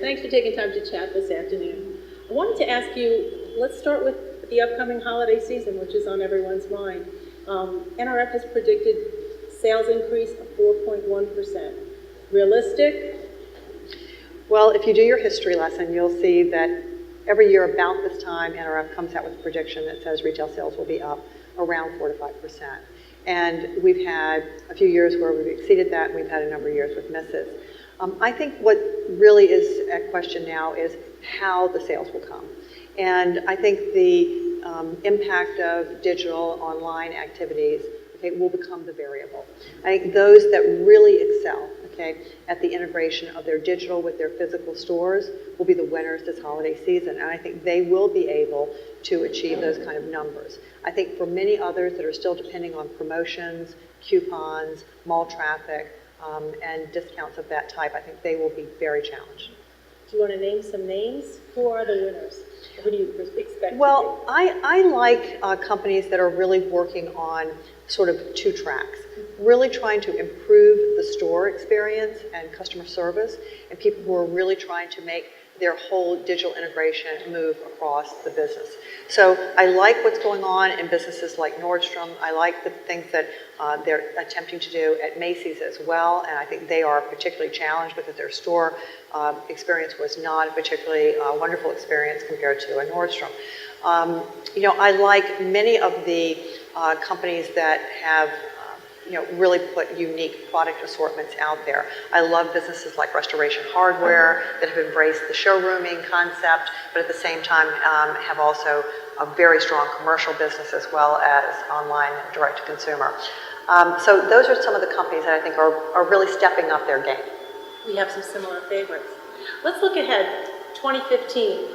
Thanks for taking time to chat this afternoon. I wanted to ask you, let's start with the upcoming holiday season, which is on everyone's mind. NRF has predicted sales increase of 4.1%. Realistic? Well, if you do your history lesson, you'll see that every year about this time, NRF comes out with a prediction that says retail sales will be up around 4 to 5%. And we've had a few years where we've exceeded that, and we've had a number of years with misses. I think what really is at question now is how the sales will come. And I think the impact of digital online activities, okay, will become the variable. I think those that really excel, okay, at the integration of their digital with their physical stores will be the winners this holiday season. And I think they will be able to achieve those kind of numbers. I think for many others that are still depending on promotions, coupons, mall traffic, and discounts of that type, I think they will be very challenged. Do you want to name some names? Who are the winners? Who do you expect? Well, I like companies that are really working on sort of two tracks, really trying to improve the store experience and customer service, and people who are really trying to make their whole digital integration move across the business. So I like what's going on in businesses like Nordstrom. I like the things that they're attempting to do at Macy's as well, and I think they are particularly challenged because their store experience was not a particularly wonderful experience compared to a Nordstrom. You know, I like many of the companies that have really put unique product assortments out there. I love businesses like Restoration Hardware that have embraced the showrooming concept, but at the same time have also a very strong commercial business as well as online direct-to-consumer. So those are some of the companies that I think are really stepping up their game. We have some similar favorites. Let's look ahead. 2015.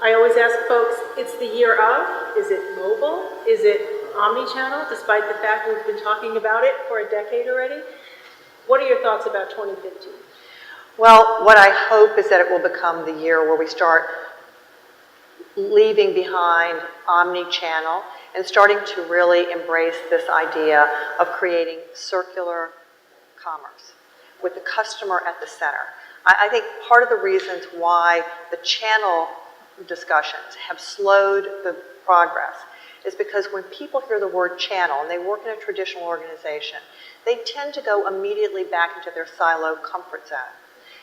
I always ask folks, it's the year of, is it mobile? Is it omni-channel, despite the fact we've been talking about it for a decade already? What are your thoughts about 2015? Well, what I hope is that it will become the year where we start leaving behind omni-channel and starting to really embrace this idea of creating circular commerce with the customer at the center. I think part of the reasons why the channel discussions have slowed the progress is because when people hear the word channel and they work in a traditional organization, they tend to go immediately back into their silo comfort zone.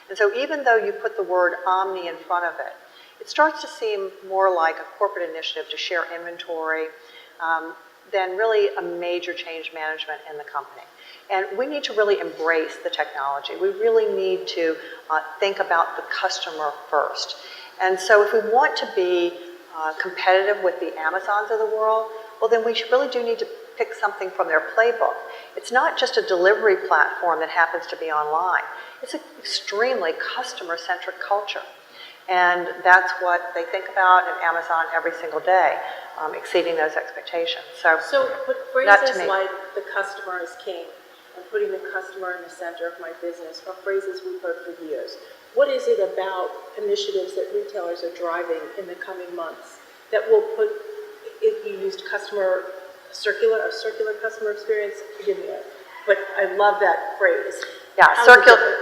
And so even though you put the word omni in front of it, it starts to seem more like a corporate initiative to share inventory than really a major change management in the company. And we need to really embrace the technology. We really need to think about the customer first. And so if we want to be competitive with the Amazons of the world, well then we really do need to pick something from their playbook. It's not just a delivery platform that happens to be online. It's an extremely customer-centric culture. And that's what they think about at Amazon every single day, exceeding those expectations. So but phrases like the customer is king and putting the customer in the center of my business are phrases we've heard for years. What is it about initiatives that retailers are driving in the coming months that will put, if you used a circular customer experience, forgive me, but I love that phrase. Yeah,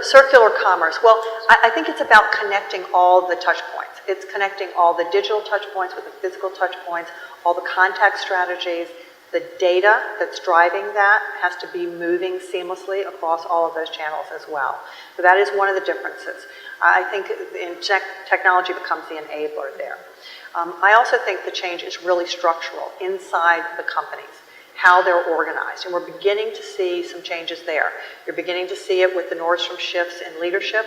circular commerce. Well, I think it's about connecting all the touch points. It's connecting all the digital touch points with the physical touch points, all the contact strategies. The data that's driving that has to be moving seamlessly across all of those channels as well. So that is one of the differences. I think technology becomes the enabler there. I also think the change is really structural inside the companies, how they're organized. And we're beginning to see some changes there. You're beginning to see it with the Nordstrom shifts in leadership.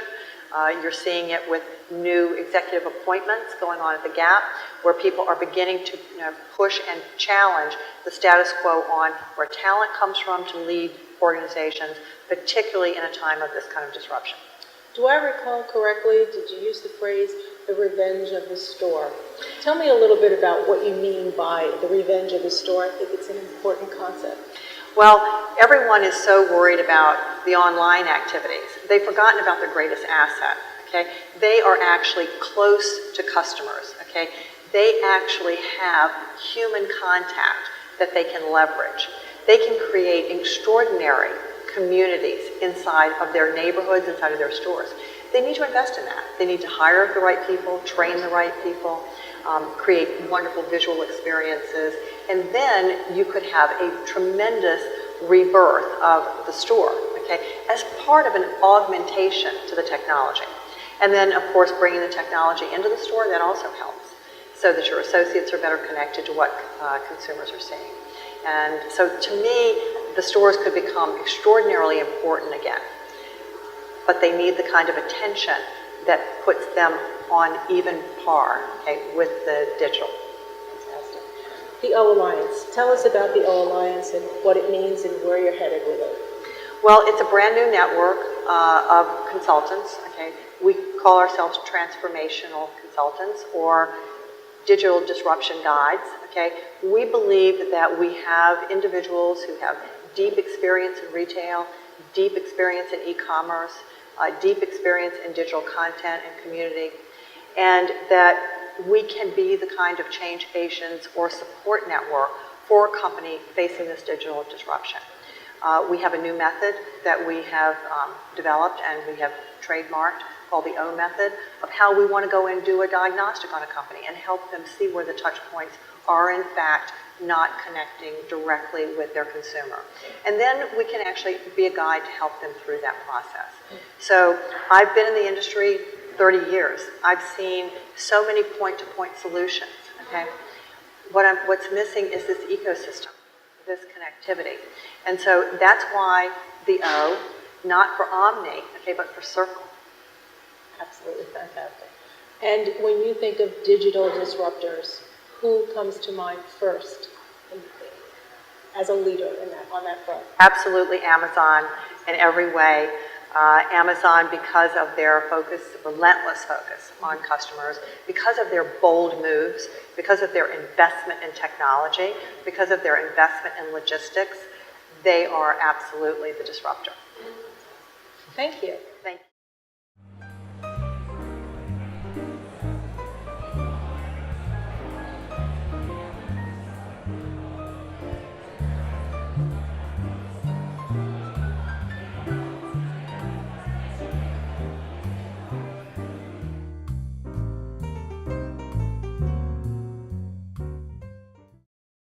You're seeing it with new executive appointments going on at the Gap, where people are beginning to push and challenge the status quo on where talent comes from to lead organizations, particularly in a time of this kind of disruption. Do I recall correctly, did you use the phrase, the revenge of the store? Tell me a little bit about what you mean by the revenge of the store. I think it's an important concept. Well, everyone is so worried about the online activities. They've forgotten about their greatest asset, okay? They are actually close to customers, okay? They actually have human contact that they can leverage. They can create extraordinary communities inside of their neighborhoods, inside of their stores. they need to invest in that. They need to hire the right people, train the right people, create wonderful visual experiences, and then you could have a tremendous rebirth of the store, okay, as part of an augmentation to the technology. And then, of course, bringing the technology into the store, that also helps, so that your associates are better connected to what consumers are seeing. And so to me, the stores could become extraordinarily important again, but they need the kind of attention that puts them on even par, okay, with the digital. Fantastic. The O Alliance. Tell us about the O Alliance and what it means and where you're headed with it. Well, it's a brand new network of consultants, okay. We call ourselves transformational consultants or digital disruption guides, okay. We believe that we have individuals who have deep experience in retail, deep experience in e-commerce, deep experience in digital content and community, and that we can be the kind of change agents or support network for a company facing this digital disruption. We have a new method that we have developed and we have trademarked called the O method of how we want to go and do a diagnostic on a company and help them see where the touch points are in fact not connecting directly with their consumer. And then we can actually be a guide to help them through that process. So I've been in the industry 30 years. I've seen so many point-to-point solutions, okay? What's missing is this ecosystem, this connectivity. And so that's why the O, not for Omni, okay, but for Circle. Absolutely fantastic. And when you think of digital disruptors, who comes to mind first as a leader in that, on that front? Absolutely Amazon in every way. Amazon, because of their focus, relentless focus on customers, because of their bold moves, because of their investment in technology, because of their investment in logistics, they are absolutely the disruptor. Thank you. Thank you.